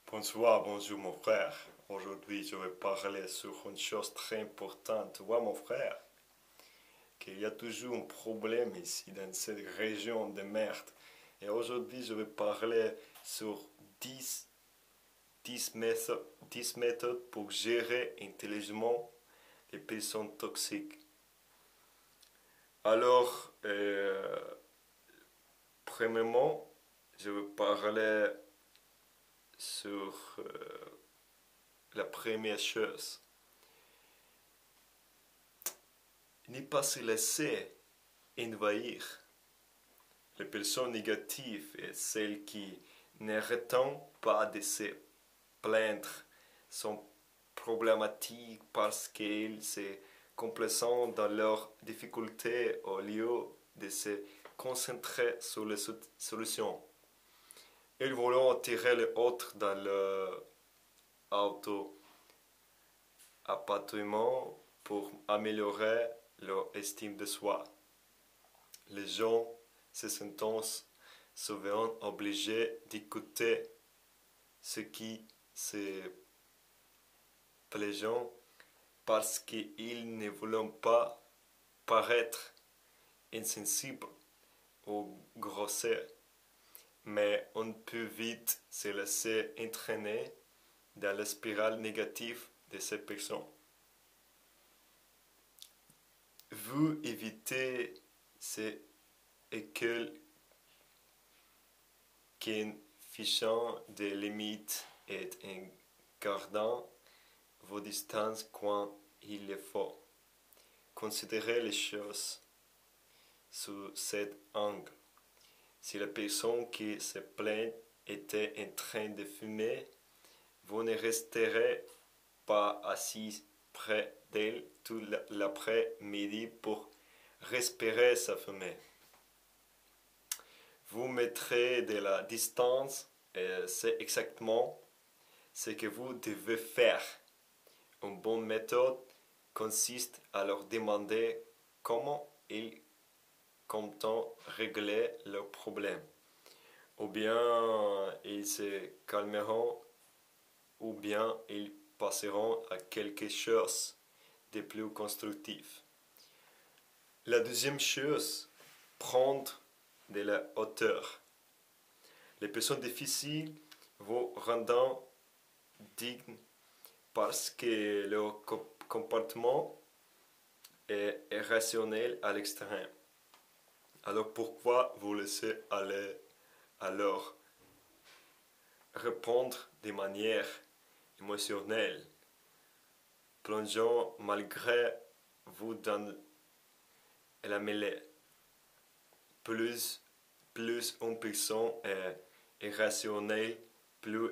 Bonsoir, bonjour mon frère. Aujourd'hui, je vais parler sur une chose très importante. Tu vois mon frère, qu'il y a toujours un problème ici dans cette région de merde. Et aujourd'hui, je vais parler sur 10 10 méthodes pour gérer intelligemment les personnes toxiques. Alors, premièrement, je vais parler sur la première chose. Ne pas se laisser envahir. Les personnes négatives et celles qui n'arrêtent pas de se plaindre sont problématiques parce qu'elles se complaisent dans leurs difficultés au lieu de se concentrer sur les solutions. Ils veulent attirer les autres dans leur auto-appartement pour améliorer leur estime de soi. Les gens se sentent souvent obligés d'écouter ce qui se plaisant parce qu'ils ne veulent pas paraître insensibles ou grossiers. Mais on peut vite se laisser entraîner dans la spirale négative de ces personnes. Vous évitez ces écueils qu'en fichant des limites et en gardant vos distances quand il le faut. Considérez les choses sous cet angle. Si la personne qui se plaint était en train de fumer, vous ne resterez pas assis près d'elle tout l'après-midi pour respirer sa fumée. Vous mettrez de la distance et c'est exactement ce que vous devez faire. Une bonne méthode consiste à leur demander comment ils comptent régler leurs problèmes. Ou bien ils se calmeront, ou bien ils passeront à quelque chose de plus constructif. La deuxième chose, prendre de la hauteur. Les personnes difficiles vous rendent dignes parce que leur comportement est irrationnel à l'extrême. Alors pourquoi vous laisser aller alors répondre de manière émotionnelle, plongeant malgré vous dans la mêlée? Plus une personne est irrationnelle, plus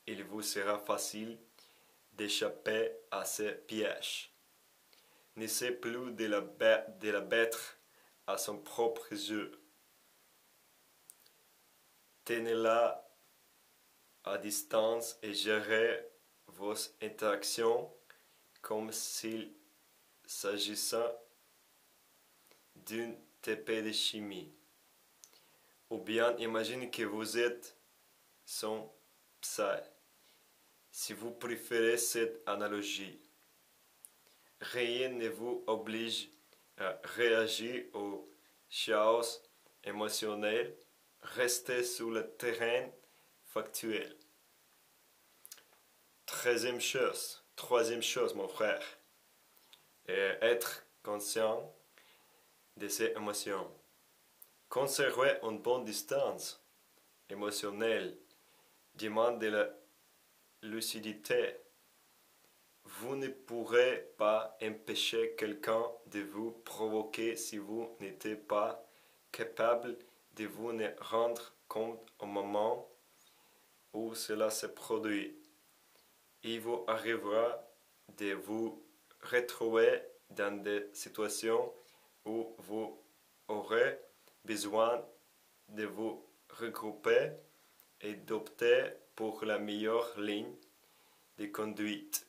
il vous sera facile d'échapper à ces pièges. N'essayez plus de la battre à son propre jeu. Tenez-la à distance et gérez vos interactions comme s'il s'agissait d'une TP de chimie. Ou bien imaginez que vous êtes son psy, si vous préférez cette analogie. Rien ne vous oblige à réagir au chaos émotionnel. Restez sur le terrain factuel. Troisième chose, mon frère, est être conscient de ses émotions. Conserver une bonne distance émotionnelle demande de la lucidité. Vous ne pourrez pas empêcher quelqu'un de vous provoquer si vous n'êtes pas capable de vous en rendre compte au moment où cela se produit. Il vous arrivera de vous retrouver dans des situations où vous aurez besoin de vous regrouper et d'opter pour la meilleure ligne de conduite.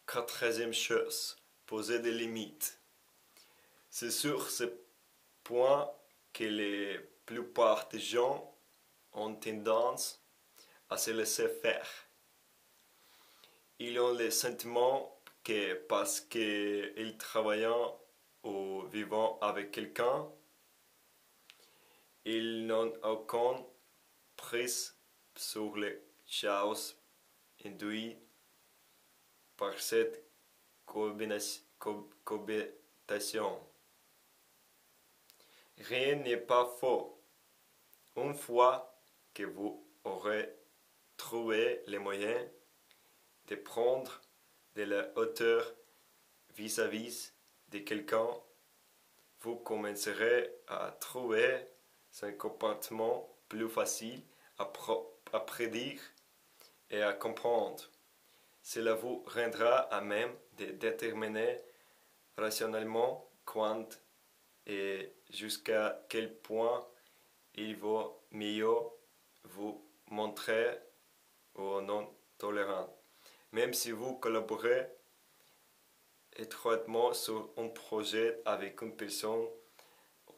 Quatrième chose, poser des limites. C'est sur ce point que la plupart des gens ont tendance à se laisser faire. Ils ont le sentiment que parce qu'ils travaillent ou vivent avec quelqu'un, ils n'ont aucune prise sur les choses induites par cette cohabitation. Rien n'est pas faux. Une fois que vous aurez trouvé les moyens de prendre de la hauteur vis-à-vis de quelqu'un, vous commencerez à trouver son comportement plus facile à prédire et à comprendre. Cela vous rendra à même de déterminer rationnellement quand et jusqu'à quel point il vaut mieux vous montrer ou non tolérant. Même si vous collaborez étroitement sur un projet avec une personne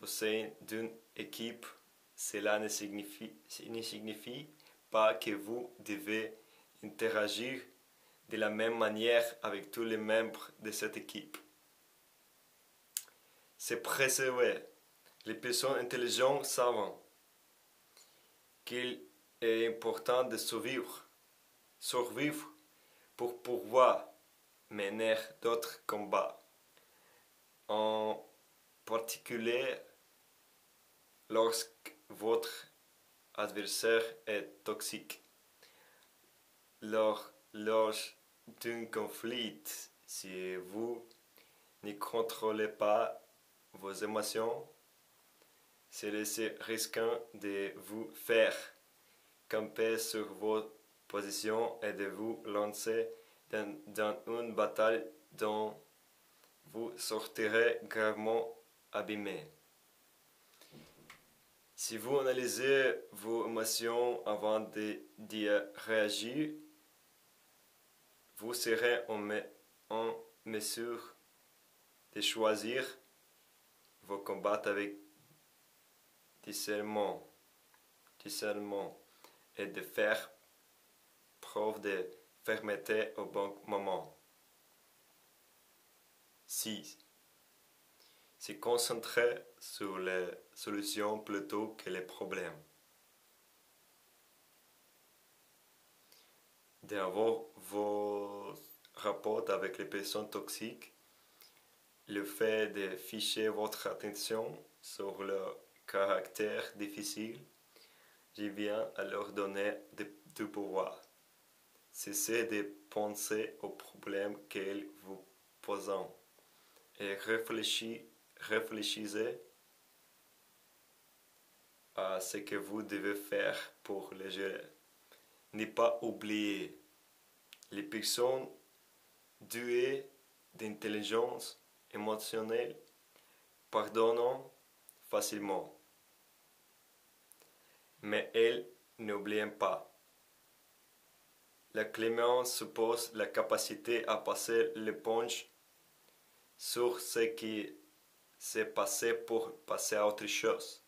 au sein d'une équipe, cela ne signifie pas que vous devez interagir de la même manière avec tous les membres de cette équipe. C'est préservé. Les personnes intelligentes savent qu'il est important de survivre pour pouvoir mener d'autres combats, en particulier lorsque votre adversaire est toxique. Lors d'un conflit, si vous ne contrôlez pas vos émotions, cela risque de vous faire camper sur vos positions et de vous lancer dans une bataille dont vous sortirez gravement abîmé. Si vous analysez vos émotions avant d'y réagir, vous serez en mesure de choisir vos combats avec discernement et de faire preuve de fermeté au bon moment. 6. Se concentrer sur les solutions plutôt que les problèmes. Dans vos rapports avec les personnes toxiques, le fait de ficher votre attention sur leur caractère difficile, vient à leur donner du pouvoir. Cessez de penser aux problèmes qu'ils vous posent et réfléchissez à ce que vous devez faire pour les gérer. Ne pas oublier, les personnes douées d'intelligence émotionnelle pardonnent facilement. Mais elles n'oublient pas. La clémence suppose la capacité à passer l'éponge sur ce qui s'est passé pour passer à autre chose.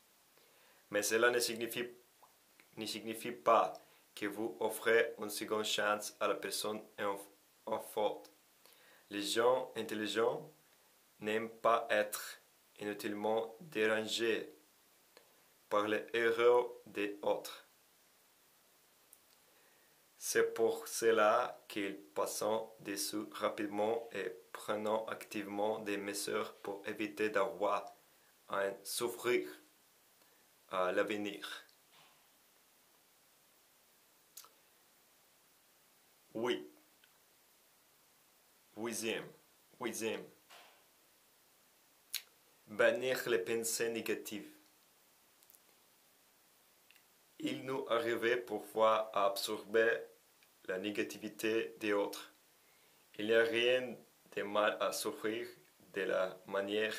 Mais cela ne signifie pas que vous offrez une seconde chance à la personne en faute. Les gens intelligents n'aiment pas être inutilement dérangés par les erreurs des autres. C'est pour cela qu'ils passent dessus rapidement et prennent activement des mesures pour éviter d'avoir à en souffrir à l'avenir. Oui. Huitième. Bannir les pensées négatives. Il nous arrivait parfois à absorber la négativité des autres. Il n'y a rien de mal à souffrir de la manière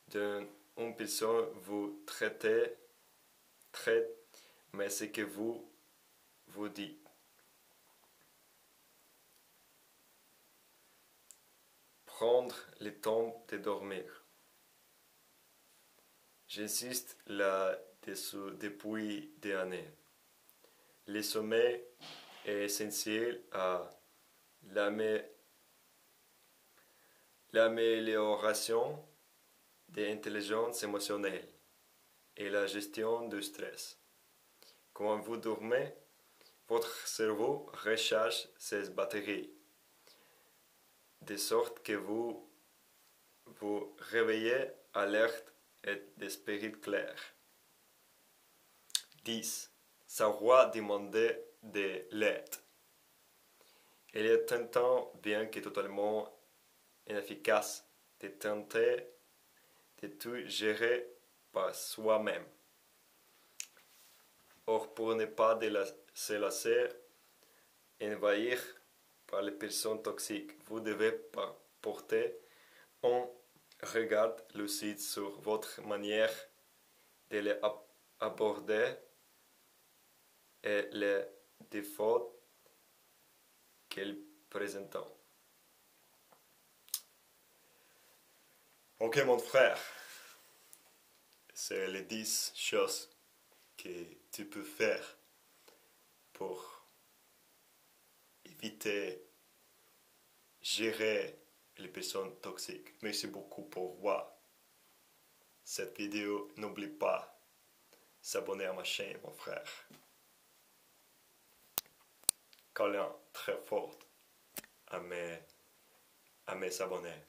dont une personne vous traite, mais ce que vous dites. Prendre le temps de dormir. J'insiste là-dessus depuis des années. Le sommeil est essentiel à l'amélioration de l'intelligence émotionnelle et la gestion du stress. Quand vous dormez, votre cerveau recharge ses batteries, de sorte que vous vous réveillez alerte et d'esprit clair. 10. Savoir demander de l'aide. Il est tentant, bien que totalement inefficace, de tenter de tout gérer par soi-même. Or, pour ne pas se laisser envahir par les personnes toxiques, vous devez porter un regard lucide sur votre manière de les aborder et les défauts qu'elles présentent. Ok mon frère, c'est les 10 choses que tu peux faire pour éviter gérer les personnes toxiques. Merci beaucoup pour voir cette vidéo. N'oublie pas de s'abonner à ma chaîne, mon frère. Câlin très fort à mes abonnés.